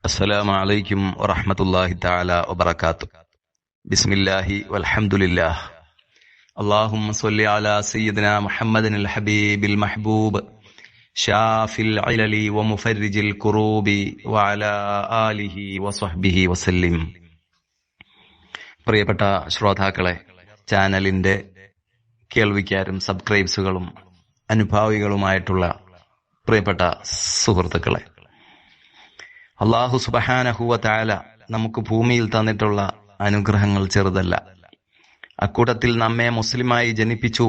അസ്സലാമു അലൈക്കും വറഹ്മത്തുള്ളാഹി തആല വബറകാതുഹു. ബിസ്മില്ലാഹി വൽഹംദുലില്ലാഹ്. അല്ലാഹുമ്മ സ്വല്ലി അലാ സയ്യിദിനാ മുഹമ്മദിനിൽ ഹബീബിൽ മഹ്ബൂബ് ഷാഫിൽ ഇലലി വമുഫർരിജിൽ കുറൂബി വഅലാ ആലിഹി വസ്വഹ്ബിഹി വസല്ലിം. പ്രിയപ്പെട്ട ശ്രോതാക്കളെ, ചാനലിന്റെ കേൾവിക്കാരും സബ്സ്ക്രൈബ്സുകളും അനുഭാവികളുമായിട്ടുള്ള പ്രിയപ്പെട്ട സുഹൃത്തുക്കളെ, അല്ലാഹു സുബ്ഹാനഹു വ തആല നമുക്ക് ഭൂമിയിൽ തന്നിട്ടുള്ള അനുഗ്രഹങ്ങൾ ചെറുതല്ല. അക്കൂട്ടത്തിൽ നമ്മെ മുസ്ലിമായി ജനിപ്പിച്ചു.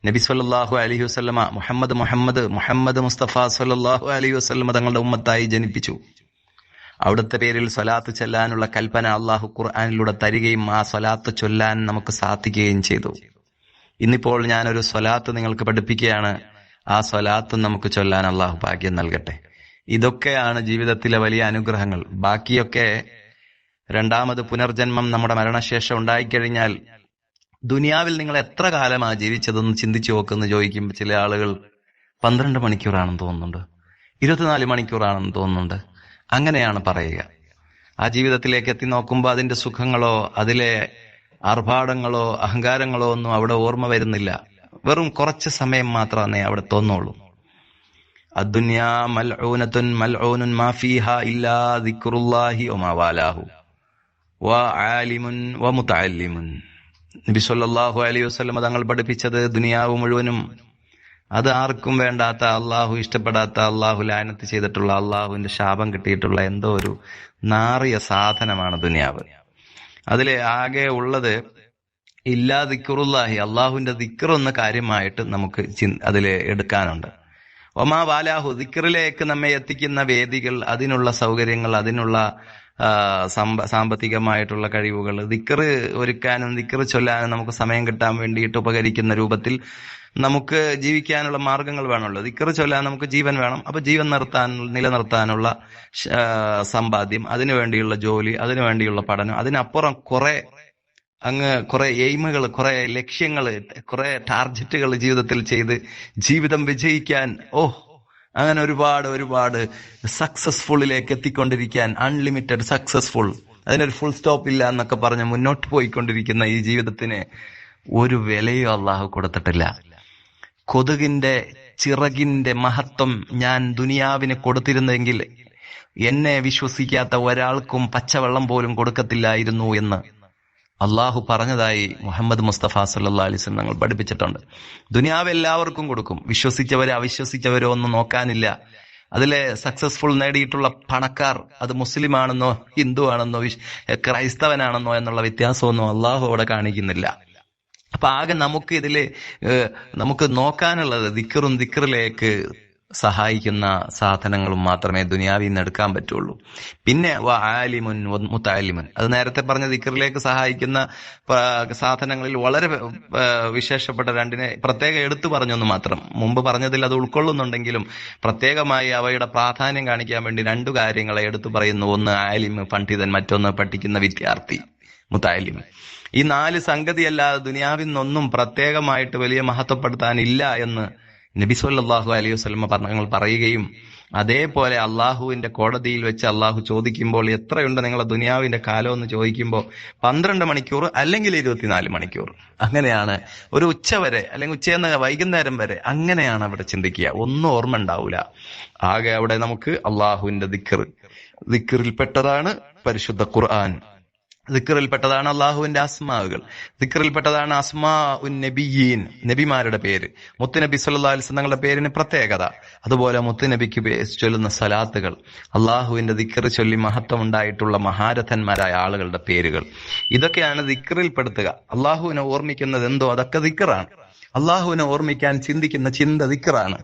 നബി സല്ലല്ലാഹു അലൈഹി വസല്ലമ മുഹമ്മദ് മുസ്തഫ സല്ലല്ലാഹു അലൈഹി വസല്ലമ തങ്ങളുടെ ഉമ്മത്തായി ജനിപ്പിച്ചു. അവിടുത്തെ പേരിൽ സ്വലാത്ത് ചൊല്ലാനുള്ള കൽപ്പന അള്ളാഹു ഖുർആനിലൂടെ തരികയും ആ സ്വലാത്ത് ചൊല്ലാൻ നമുക്ക് സാധിക്കുകയും ചെയ്തു. ഇന്നിപ്പോൾ ഞാനൊരു സ്വലാത്ത് നിങ്ങൾക്ക് പഠിപ്പിക്കുകയാണ്. ആ സ്വലാത്ത് നമുക്ക് ചൊല്ലാൻ അള്ളാഹു ഭാഗ്യം നൽകട്ടെ. ഇതൊക്കെയാണ് ജീവിതത്തിലെ വലിയ അനുഗ്രഹങ്ങൾ. ബാക്കിയൊക്കെ രണ്ടാമത് പുനർജന്മം നമ്മുടെ മരണശേഷം ഉണ്ടായിക്കഴിഞ്ഞാൽ ദുനിയാവിൽ നിങ്ങൾ എത്ര കാലമാണ് ജീവിച്ചതെന്ന് ചിന്തിച്ചു നോക്കുമെന്ന് ചോദിക്കുമ്പോൾ ചില ആളുകൾ 12 മണിക്കൂറാണെന്ന് തോന്നുന്നുണ്ട്, 24 മണിക്കൂറാണെന്ന് തോന്നുന്നുണ്ട്, അങ്ങനെയാണ് പറയുക. ആ ജീവിതത്തിലേക്ക് എത്തി നോക്കുമ്പോൾ അതിന്റെ സുഖങ്ങളോ അതിലെ ആർഭാടങ്ങളോ അഹങ്കാരങ്ങളോ ഒന്നും അവിടെ ഓർമ്മ വരുന്നില്ല. വെറും കുറച്ച് സമയം മാത്രമേ അവിടെ തോന്നുള്ളൂ. അദ്ദുനിയാ മൽഊനത്തുൻ മൽഊനുൻ മാ ഫീഹാ ഇല്ലാ ദിക്റുല്ലാഹി വമാ വാലാഹു വആലിമുൻ വമുതഅല്ലിമുൻ. നബി സല്ലല്ലാഹു അലൈഹി വസല്ലം തങ്ങൾ പഠിപ്പിച്ചത് ദുനിയാവ് മുഴുവനും അത് ആർക്കും വേണ്ടാത്ത, അള്ളാഹു ഇഷ്ടപ്പെടാത്ത, അള്ളാഹു ലാനത്ത് ചെയ്തിട്ടുള്ള, അള്ളാഹുവിന്റെ ശാപം കിട്ടിയിട്ടുള്ള എന്തോ ഒരു നാറിയ സാധനമാണ് ദുനിയാവ്. അതിലെ ആകെ ഉള്ളത് ഇല്ലാ ദിക്റുല്ലാഹി, അള്ളാഹുവിന്റെ ദിക്റൊന്ന് കാര്യമായിട്ട് നമുക്ക് അതിലെ എടുക്കാനുണ്ട്. ഒമാ വാലാഹു, ദിക്റിലേക്ക് നമ്മെ എത്തിക്കുന്ന വേദികൾ, അതിനുള്ള സൗകര്യങ്ങൾ, അതിനുള്ള സാമ്പത്തികമായിട്ടുള്ള കഴിവുകൾ, ദിക്റ് ഒരുക്കാനും ദിക്റ് ചൊല്ലാനും നമുക്ക് സമയം കിട്ടാൻ വേണ്ടിയിട്ട് ഉപകരിക്കുന്ന രൂപത്തിൽ നമുക്ക് ജീവിക്കാനുള്ള മാർഗങ്ങൾ വേണമല്ലോ. ദിക്റ് ചൊല്ലാൻ നമുക്ക് ജീവൻ വേണം. അപ്പൊ ജീവൻ നിലനിർത്താനുള്ള സമ്പാദ്യം, അതിനുവേണ്ടിയുള്ള ജോലി, അതിനുവേണ്ടിയുള്ള പഠനം, അതിനപ്പുറം കുറെ എയിമുകൾ, കുറെ ലക്ഷ്യങ്ങൾ, കുറെ ടാർഗറ്റുകൾ ജീവിതത്തിൽ ചെയ്ത് ജീവിതം വിജയിക്കാൻ, അങ്ങനെ ഒരുപാട് സക്സസ്ഫുള്ളിലേക്ക് എത്തിക്കൊണ്ടിരിക്കാൻ, അൺലിമിറ്റഡ് സക്സസ്ഫുൾ, അതിനൊരു ഫുൾ സ്റ്റോപ്പ് ഇല്ല എന്നൊക്കെ പറഞ്ഞ് മുന്നോട്ട് പോയിക്കൊണ്ടിരിക്കുന്ന ഈ ജീവിതത്തിന് ഒരു വിലയും അള്ളാഹു കൊടുത്തിട്ടില്ല. കൊതുകിന്റെ ചിറകിന്റെ മഹത്വം ഞാൻ ദുനിയാവിന് കൊടുത്തിരുന്നെങ്കിൽ എന്നെ വിശ്വസിക്കാത്ത ഒരാൾക്കും പച്ചവെള്ളം പോലും കൊടുക്കത്തില്ലായിരുന്നു എന്ന് അള്ളാഹു പറഞ്ഞതായി മുഹമ്മദ് മുസ്തഫ സല്ലല്ലാഹു അലൈഹി വസല്ലം ഞങ്ങൾ പഠിപ്പിച്ചിട്ടുണ്ട്. ദുനിയാവ് എല്ലാവർക്കും കൊടുക്കും. വിശ്വസിച്ചവരെ അവിശ്വസിച്ചവരോ ഒന്നും നോക്കാനില്ല. അതിലെ സക്സസ്ഫുൾ നേടിയിട്ടുള്ള പണക്കാർ അത് മുസ്ലിം ആണെന്നോ ഹിന്ദു ആണെന്നോ ക്രൈസ്തവനാണെന്നോ എന്നുള്ള വ്യത്യാസമൊന്നും അള്ളാഹു അവിടെ കാണിക്കുന്നില്ല. അപ്പൊ ആകെ നമുക്ക് നോക്കാനുള്ളത് ദിക്റിലേക്ക് സഹായിക്കുന്ന സാധനങ്ങളും മാത്രമേ ദുനിയാവിൽ നിന്ന് എടുക്കാൻ പറ്റുള്ളൂ. പിന്നെ ആലിമുൻ മുതഅല്ലിമുൻ, അത് നേരത്തെ പറഞ്ഞ ദിക്റിലേക്ക് സഹായിക്കുന്ന സാധനങ്ങളിൽ വളരെ വിശേഷപ്പെട്ട രണ്ടിനെ പ്രത്യേകം എടുത്തു പറഞ്ഞൊന്ന് മാത്രം. മുമ്പ് പറഞ്ഞതിൽ അത് ഉൾക്കൊള്ളുന്നുണ്ടെങ്കിലും പ്രത്യേകമായി അവയുടെ പ്രാധാന്യം കാണിക്കാൻ വേണ്ടി 2 കാര്യങ്ങളെ എടുത്തു പറയുന്നു. ഒന്ന് ആലിം, പണ്ഡിതൻ, മറ്റൊന്ന് പഠിക്കുന്ന വിദ്യാർത്ഥി, മുതഅല്ലിം. ഈ 4 സംഗതിയല്ലാതെ ദുനിയാവിൽ നിന്നൊന്നും പ്രത്യേകമായിട്ട് വലിയ മഹത്വപ്പെടുത്താനില്ല എന്ന് നബി സല്ലല്ലാഹു അലൈഹി വസല്ലം ഞങ്ങൾ പറയുകയും, അതേപോലെ അള്ളാഹുവിന്റെ കോടതിയിൽ വെച്ച് അള്ളാഹു ചോദിക്കുമ്പോൾ എത്രയുണ്ട് നിങ്ങളെ ദുനിയാവിന്റെ കാലം എന്ന് ചോദിക്കുമ്പോൾ 12 മണിക്കൂർ അല്ലെങ്കിൽ 24 മണിക്കൂർ, അങ്ങനെയാണ്. ഒരു ഉച്ച വരെ അല്ലെങ്കിൽ ഉച്ചയെന്ന വൈകുന്നേരം വരെ അങ്ങനെയാണ് അവിടെ ചിന്തിക്കുക. ഒന്നും ഓർമ്മ ഉണ്ടാവൂല. ആകെ അവിടെ നമുക്ക് അള്ളാഹുവിന്റെ ദിക്റിൽപ്പെട്ടതാണ് പരിശുദ്ധ ഖുർആൻ, ദിക്റിൽപ്പെട്ടതാണ് അള്ളാഹുവിന്റെ അസ്മാകൾ, ദിക്റിൽപ്പെട്ടതാണ് അസ്മാ ഉൻ നബിയീൻ, നബിമാരുടെ പേര്, മുത്തുനബി സല്ലല്ലാഹു അലൈഹി വസല്ലം തങ്ങളുടെ പേരിന് പ്രത്യേകത, അതുപോലെ മുത്തുനബിക്ക് ചൊല്ലുന്ന സലാത്തുകൾ, അള്ളാഹുവിന്റെ ദിക്ർ ചൊല്ലി മഹത്വം ഉണ്ടായിട്ടുള്ള മഹാരഥന്മാരായ ആളുകളുടെ പേരുകൾ, ഇതൊക്കെയാണ് ദിക്റിൽപ്പെടുത്തുക. അള്ളാഹുവിനെ ഓർമ്മിക്കുന്നത് എന്തോ അതൊക്കെ ദിക്റാണ്. അള്ളാഹുവിനെ ഓർമ്മിക്കാൻ ചിന്തിക്കുന്ന ചിന്ത ദിക്റാണ്.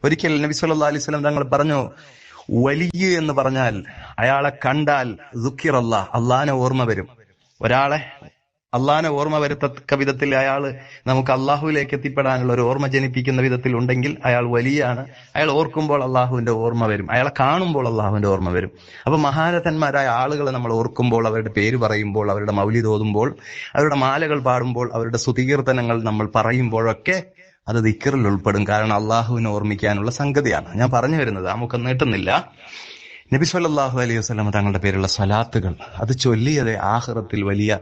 ഒരിക്കൽ നബി സല്ലല്ലാഹു അലൈഹി വസല്ലം തങ്ങൾ പറഞ്ഞു, വലിയ എന്ന് പറഞ്ഞാൽ അയാളെ കണ്ടാൽ ദുഃഖിറല്ലാഹ്, അള്ളാഹിനെ ഓർമ്മ വരും. ഒരാളെ അള്ളാഹിനെ ഓർമ്മ വരുത്തക്ക വിധത്തിൽ നമുക്ക് അള്ളാഹുവിലേക്ക് എത്തിപ്പെടാനുള്ള ഒരു ഓർമ്മ ജനിപ്പിക്കുന്ന വിധത്തിൽ ഉണ്ടെങ്കിൽ അയാൾ വലിയാണ്. അയാൾ ഓർക്കുമ്പോൾ അള്ളാഹുവിന്റെ ഓർമ്മ വരും, അയാളെ കാണുമ്പോൾ അള്ളാഹുവിന്റെ ഓർമ്മ വരും. അപ്പൊ മഹാരഥന്മാരായ ആളുകളെ നമ്മൾ ഓർക്കുമ്പോൾ, അവരുടെ പേര് പറയുമ്പോൾ, അവരുടെ മൗലിദ് ഓതുമ്പോൾ, അവരുടെ മാലകൾ പാടുമ്പോൾ, അവരുടെ സ്തുതികീർത്തനങ്ങൾ നമ്മൾ പറയുമ്പോഴൊക്കെ അത് ദിക്റിൽ ഉൾപ്പെടും. കാരണം അള്ളാഹുവിനെ ഓർമ്മിക്കാനുള്ള സംഗതിയാണ്. ഞാൻ പറഞ്ഞു വരുന്നത് നമുക്ക് നീട്ടുന്നില്ല. നബി സല്ലല്ലാഹു അലൈഹി വസല്ലം തങ്ങളുടെ പേരുള്ള സ്വലാത്തുകൾ അത് ചൊല്ലിയത് ആഖിറത്തിൽ വലിയ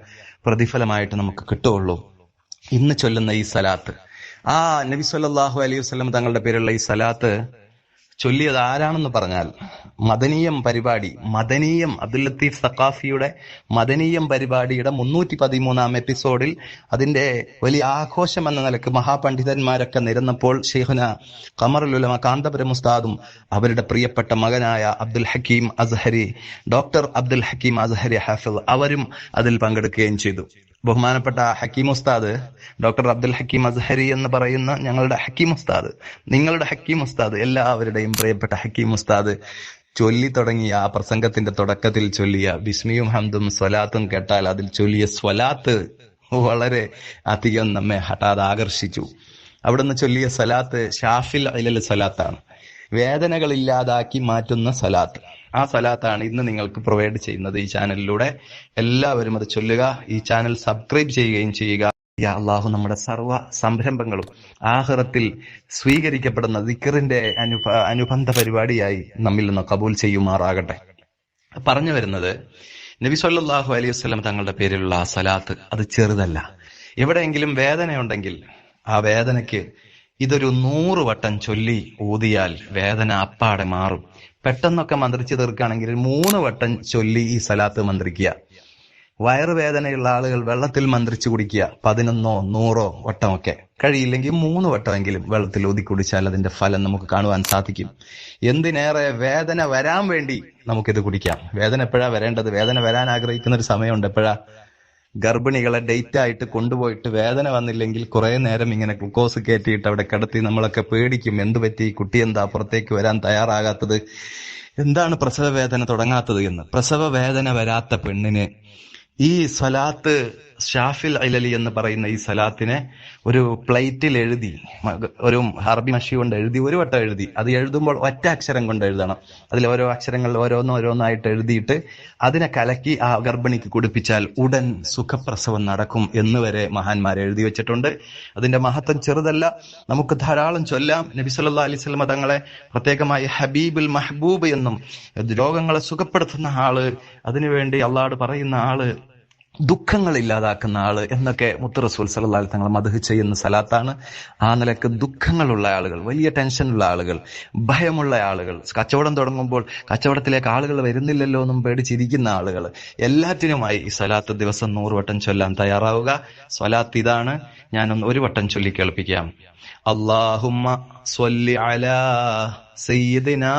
പ്രതിഫലമായിട്ട് നമുക്ക് കിട്ടുകയുള്ളൂ. ഇന്ന് ചൊല്ലുന്ന ഈ സലാത്ത്, ആ നബി സല്ലല്ലാഹു അലൈഹി വസല്ലം തങ്ങളുടെ പേരുള്ള ഈ സലാത്ത് ചൊല്ലിയത് ആരാണെന്ന് പറഞ്ഞാൽ, മദനീയം പരിപാടി, മദനീയം അബ്ദുൽ ലത്തീഫ് സഖാഫിയുടെ മദനീയം പരിപാടിയുടെ 313 എപ്പിസോഡിൽ അതിന്റെ വലിയ ആഘോഷം എന്ന നിലക്ക് മഹാപണ്ഡിതന്മാരൊക്കെ നിരന്നപ്പോൾ ഷെയ്ഖുന ഖമറുൽ ഉലമ കാന്തപുരം ഉസ്താദും അവരുടെ പ്രിയപ്പെട്ട മകനായ അബ്ദുൽ ഹക്കീം അസ്ഹരി, ഡോക്ടർ അബ്ദുൽ ഹക്കീം അസ്ഹരി ഹാഫിൾ, അവരും അതിൽ പങ്കെടുക്കുകയും ചെയ്തു. ബഹുമാനപ്പെട്ട ഹക്കീം ഉസ്താദ്, ഡോക്ടർ അബ്ദുൽ ഹക്കീം അസ്ഹരി എന്ന് പറയുന്ന ഞങ്ങളുടെ ഹക്കീം ഉസ്താദ്, നിങ്ങളുടെ ഹക്കീം ഉസ്താദ്, എല്ലാവരുടെയും പ്രിയപ്പെട്ട ഹക്കീം ഉസ്താദ് ചൊല്ലി തുടങ്ങിയ ആ പ്രസംഗത്തിന്റെ തുടക്കത്തിൽ ചൊല്ലിയ ബിസ്മിയും ഹംദും സ്വലാത്തും കേട്ടാൽ അതിൽ ചൊല്ലിയ സ്വലാത്ത് വളരെ അധികം നമ്മെ ഹഠാത് ആകർഷിച്ചു. അവിടുന്ന് ചൊല്ലിയ സലാത്ത് ഷാഫിൽ ഇലൽ സലാത്താണ്, വേദനകൾ ഇല്ലാതാക്കി മാറ്റുന്ന സലാത്ത്. ആ സലാത്താണ് ഇന്ന് നിങ്ങൾക്ക് പ്രൊവൈഡ് ചെയ്യുന്നത് ഈ ചാനലിലൂടെ. എല്ലാവരും അത് ചൊല്ലുക, ഈ ചാനൽ സബ്സ്ക്രൈബ് ചെയ്യുകയും ചെയ്യുക. യാ അല്ലാഹു, നമ്മുടെ സർവ്വ സംരംഭങ്ങളും ആഖിറത്തിൽ സ്വീകരിക്കപ്പെടുന്ന ദിക്റിന്റെ അനുബന്ധ പരിപാടിയായി നമ്മിൽ നിന്ന് കബൂൽ ചെയ്യുമാറാകട്ടെ. പറഞ്ഞു വരുന്നത്, നബി സല്ലല്ലാഹു അലൈഹി വസല്ലം തങ്ങളുടെ പേരിലുള്ള ആ സലാത്ത് അത് ചെറുതല്ല. എവിടെയെങ്കിലും വേദനയുണ്ടെങ്കിൽ ആ വേദനയ്ക്ക് ഇതൊരു 100 വട്ടം ചൊല്ലി ഊതിയാൽ വേദന അപ്പാടെ മാറും. പെട്ടെന്നൊക്കെ മന്ത്രിച്ച് തീർക്കുകയാണെങ്കിൽ 3 വട്ടം ചൊല്ലി ഈ സലാത്ത് മന്ത്രിക്കുക. വയറുവേദനയുള്ള ആളുകൾ വെള്ളത്തിൽ മന്ത്രിച്ചു കുടിക്കുക, 11 100 വട്ടമൊക്കെ. കഴിയില്ലെങ്കിൽ 3 വട്ടമെങ്കിലും വെള്ളത്തിൽ ഊതി കുടിച്ചാൽ അതിന്റെ ഫലം നമുക്ക് കാണുവാൻ സാധിക്കും. എന്തിനേറെ വേദന വരാൻ വേണ്ടി നമുക്കിത് കുടിക്കാം. വേദന എപ്പോഴാ വരേണ്ടത്? വേദന വരാൻ ആഗ്രഹിക്കുന്ന ഒരു സമയമുണ്ട്. എപ്പോഴാ? ഗർഭിണികളെ ഡേറ്റ് ആയിട്ട് കൊണ്ടുപോയിട്ട് വേദന വന്നില്ലെങ്കിൽ കുറെ നേരം ഇങ്ങനെ ഗ്ലൂക്കോസ് കയറ്റിയിട്ട് അവിടെ കിടത്തി നമ്മളൊക്കെ പേടിക്കും. എന്ത് പറ്റി, കുട്ടി എന്താ പുറത്തേക്ക് വരാൻ തയ്യാറാകാത്തത്, എന്താണ് പ്രസവ വേദന തുടങ്ങാത്തത് എന്ന്. പ്രസവ വേദന വരാത്ത പെണ്ണിന് ഈ സലാത്ത് ഷാഫിൽ ഇലലി എന്ന് പറയുന്ന ഈ സലാത്തിനെ ഒരു പ്ലേറ്റിൽ എഴുതി, ഒരു അറബി മഷി കൊണ്ട് എഴുതി, 1 വട്ടം എഴുതി, അത് എഴുതുമ്പോൾ ഒറ്റ അക്ഷരം കൊണ്ട് എഴുതണം. അതിൽ ഓരോ അക്ഷരങ്ങൾ ഓരോന്നായിട്ട് എഴുതിയിട്ട് അതിനെ കലക്കി ആ ഗർഭിണിക്ക് കുടിപ്പിച്ചാൽ ഉടൻ സുഖപ്രസവം നടക്കും എന്ന് വരെ മഹാന്മാർ എഴുതി വെച്ചിട്ടുണ്ട്. അതിന്റെ മഹത്വം ചെറുതല്ല, നമുക്ക് ധാരാളം ചൊല്ലാം. നബി സല്ലല്ലാഹു അലൈഹി വസല്ലം തങ്ങളെ പ്രത്യേകമായി ഹബീബുൽ മഹ്ബൂബ് എന്നും, രോഗങ്ങളെ സുഖപ്പെടുത്തുന്ന ആള്, അതിനുവേണ്ടി അള്ളാഹുവോട് പറയുന്ന ആള്, ദുഃഖങ്ങൾ ഇല്ലാതാക്കുന്ന ആള് എന്നൊക്കെ മുത്ത് റസൂൽ സല്ലല്ലാഹു അലൈഹി തങ്ങൾ മദ്ഹ് ചെയ്യുന്ന സലാത്താണ്. ആ നിലക്ക് ദുഃഖങ്ങളുള്ള ആളുകൾ, വലിയ ടെൻഷനുള്ള ആളുകൾ, ഭയമുള്ള ആളുകൾ, കച്ചവടം തുടങ്ങുമ്പോൾ കച്ചവടത്തിലേക്ക് ആളുകൾ വരുന്നില്ലല്ലോ എന്നും പേടിച്ചിരിക്കുന്ന ആളുകൾ, എല്ലാറ്റിനുമായി ഈ സലാത്ത് ദിവസം 100 വട്ടം ചൊല്ലാൻ തയ്യാറാവുക. സ്വലാത്ത് ഇതാണ്, ഞാനൊന്ന് 1 വട്ടം ചൊല്ലി കേൾപ്പിക്കാം. അല്ലാഹുമ്മ സ്വല്ലി അലാ സയ്യിദിനാ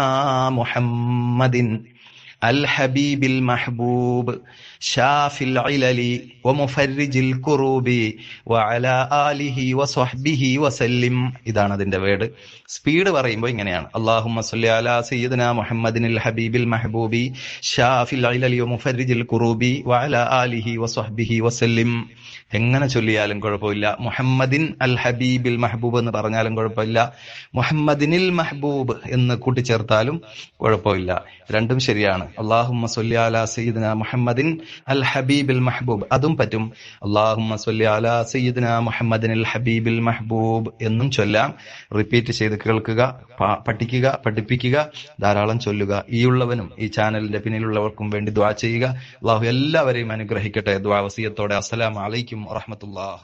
മുഹമ്മദിൻ അൽ ഹബീബിൽ മഹ്ബൂബ് ഷാഫിൽ ഇലലി വമുഫർരിജിൽ ഖുറൂബി വഅലാ ആലിഹി വസ്വഹ്ബിഹി വസല്ലിം. ഇതാണ് അതിന്റെ വേർഡ്. സ്പീഡ് പറയുമ്പോൾ ഇങ്ങനെയാണ്: അല്ലാഹുമ്മ സ്വല്ലി അലാ സയ്യിദിനാ മുഹമ്മദിനിൽ ഹബീബിൽ മഹ്ബൂബി ഷാഫിൽ ഇലലി വമുഫർരിജിൽ ഖുറൂബി വഅലാ ആലിഹി വസ്വഹ്ബിഹി വസല്ലിം. എങ്ങനെ ചൊല്ലിയാലും കുഴപ്പമില്ല. മുഹമ്മദിൻ അൽ ഹബീബിൽ മഹ്ബൂബ് എന്ന് പറഞ്ഞാലും കുഴപ്പമില്ല, മുഹമ്മദിനിൽ മഹ്ബൂബ് എന്ന് കൂട്ടിച്ചേർത്താലും കുഴപ്പമില്ല. രണ്ടും ശരിയാണ്. അല്ലാഹുമ്മ സ്വല്ലി അലാ സയ്യിദിനാ മുഹമ്മദിൻ അൽ ഹബീബിൽ മഹ്ബൂബ് അതും പറ്റും. അല്ലാഹുമ്മ സ്വല്ലി അലാ സയ്യിദിനാ മുഹമ്മദിനിൽ ഹബീബിൽ മഹ്ബൂബ് എന്നും ചൊല്ലാം. റിപ്പീറ്റ് ചെയ്ത് കേൾക്കുക, പഠിക്കുക, പഠിപ്പിക്കുക, ധാരാളം ചൊല്ലുക. ഈ ഉള്ളവനും ഈ ചാനലിന്റെ പിന്നിലുള്ളവർക്കും വേണ്ടി ദുആ ചെയ്യുക. അല്ലാഹു എല്ലാവരെയും അനുഗ്രഹിക്കട്ടെ. ദുആ വസിയത്തോടെ. അസ്സലാമു അലൈക്കും വറഹ്മത്തുള്ളാഹി.